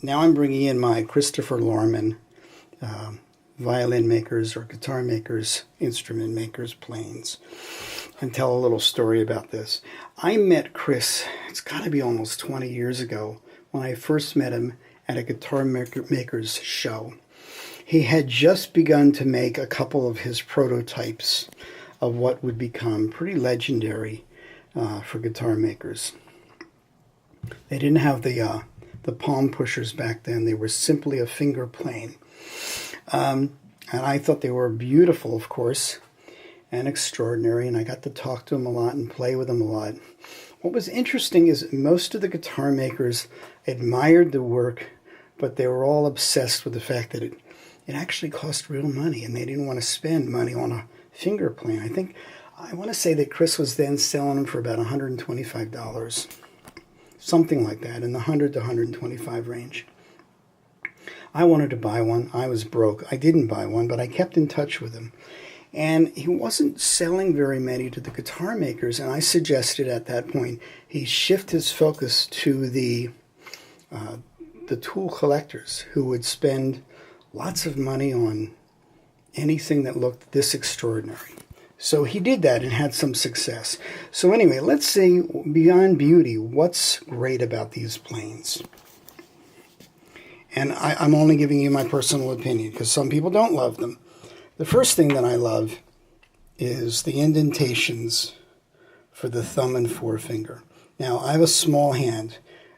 Now I'm bringing in my Christopher Laarman violin makers or guitar makers, instrument makers, planes, and tell a little story about this. I met Chris, it's got to be almost 20 years ago, when I first met him at a guitar makers show. He had just begun to make a couple of his prototypes of what would become pretty legendary for guitar makers. They didn't have the palm pushers back then. They were simply a finger plane. And I thought they were beautiful, of course, and extraordinary, and I got to talk to them a lot and play with them a lot. What was interesting is most of the guitar makers admired the work, but they were all obsessed with the fact that it actually cost real money, and they didn't want to spend money on a finger plane. I want to say that Chris was then selling them for about $125, something like that, in the $100 to $125 range. I wanted to buy one. I was broke. I didn't buy one, but I kept in touch with him. And he wasn't selling very many to the guitar makers, and I suggested at that point he shift his focus to the tool collectors who would spend lots of money on anything that looked this extraordinary. So he did that and had some success. So anyway, let's see, beyond beauty, what's great about these planes? And I'm only giving you my personal opinion because some people don't love them. The first thing that I love is the indentations for the thumb and forefinger. Now, I have a small hand,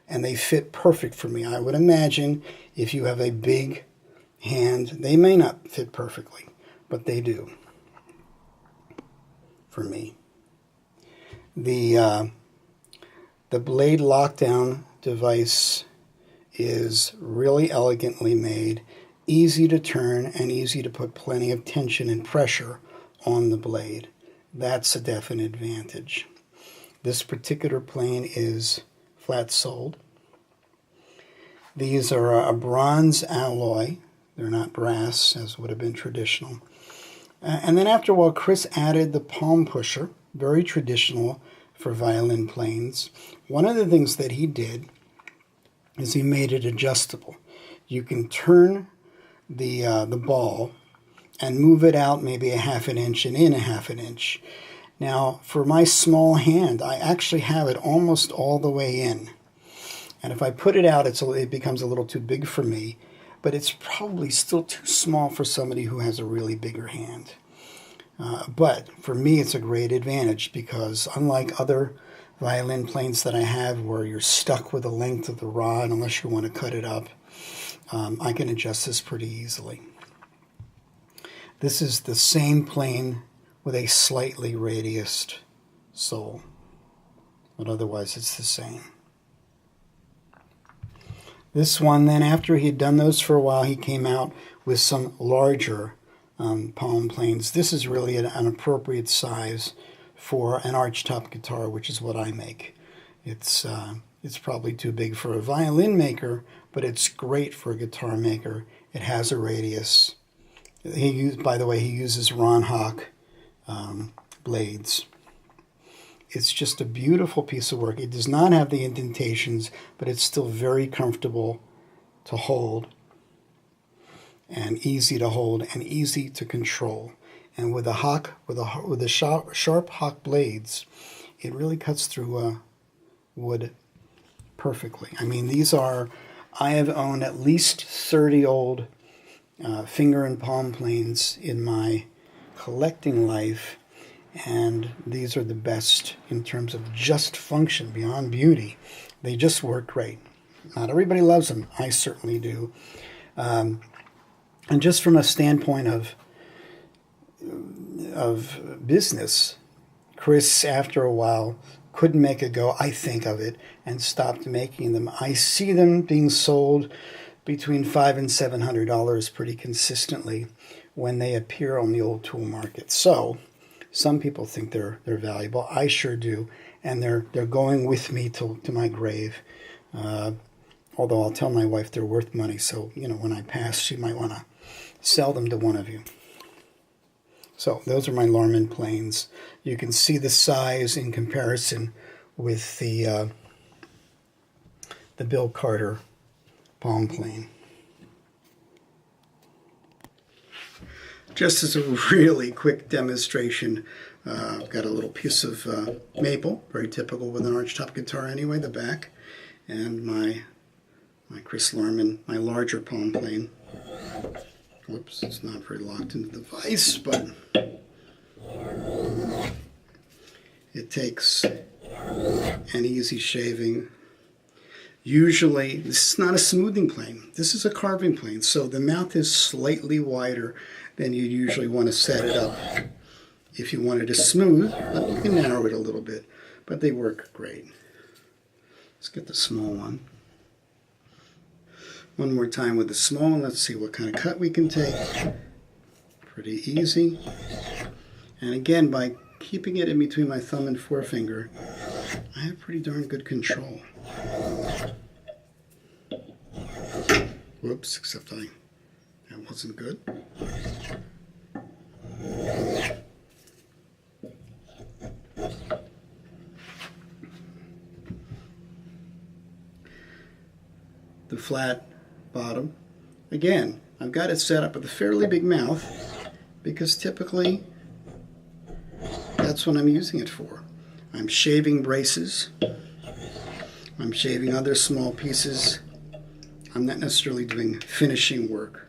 and they fit perfect for me. I would imagine if you have a big hand, they may not fit perfectly, but they do for me. The blade lockdown device is really elegantly made, easy to turn, and easy to put plenty of tension and pressure on the blade. That's a definite advantage. This particular plane is flat-soled. These are a bronze alloy. They're not brass, as would have been traditional. And then after a while, Chris added the palm pusher, very traditional for violin planes. One of the things that he did is he made it adjustable. You can turn the ball and move it out maybe a half an inch and in a half an inch. Now, for my small hand, I actually have it almost all the way in. And if I put it out, it becomes a little too big for me, but it's probably still too small for somebody who has a really bigger hand. But for me, it's a great advantage because unlike other violin planes that I have where you're stuck with the length of the rod unless you want to cut it up, I can adjust this pretty easily. This is the same plane with a slightly radiused sole, but otherwise it's the same. This one, then after he had done those for a while, he came out with some larger palm planes. This is really an appropriate size for an archtop guitar, which is what I make. It's probably too big for a violin maker, but it's great for a guitar maker. It has a radius. By the way, he uses Ron Hock blades. It's just a beautiful piece of work. It does not have the indentations, but it's still very comfortable to hold, and easy to hold, and easy to control. And with the sharp Hock blades, it really cuts through wood perfectly. I mean, I have owned at least 30 old finger and palm planes in my collecting life, and these are the best in terms of just function beyond beauty. They just work great. Not everybody loves them. I certainly do. And just from a standpoint of business, Chris, after a while, couldn't make a go, I think, of it, and stopped making them. I see them being sold between $500 and $700 pretty consistently when they appear on the old tool market. So some people think they're valuable. I sure do, and they're going with me to my grave. Although I'll tell my wife they're worth money, so when I pass, she might want to sell them to one of you. So those are my Laarman planes. You can see the size in comparison with the Bill Carter palm plane. Just as a really quick demonstration, I've got a little piece of maple, very typical with an archtop guitar anyway, the back, and my Chris Laarman, my larger palm plane. Whoops, it's not very locked into the vise, but it takes an easy shaving. Usually, this is not a smoothing plane. This is a carving plane, so the mouth is slightly wider than you usually want to set it up. If you wanted it smooth, you can narrow it a little bit, but they work great. Let's get the small one. One more time with the small one. Let's see what kind of cut we can take. Pretty easy. And again, by keeping it in between my thumb and forefinger, I have pretty darn good control. Whoops, except that wasn't good. The flat bottom. Again, I've got it set up with a fairly big mouth because typically that's what I'm using it for. I'm shaving braces. I'm shaving other small pieces. I'm not necessarily doing finishing work.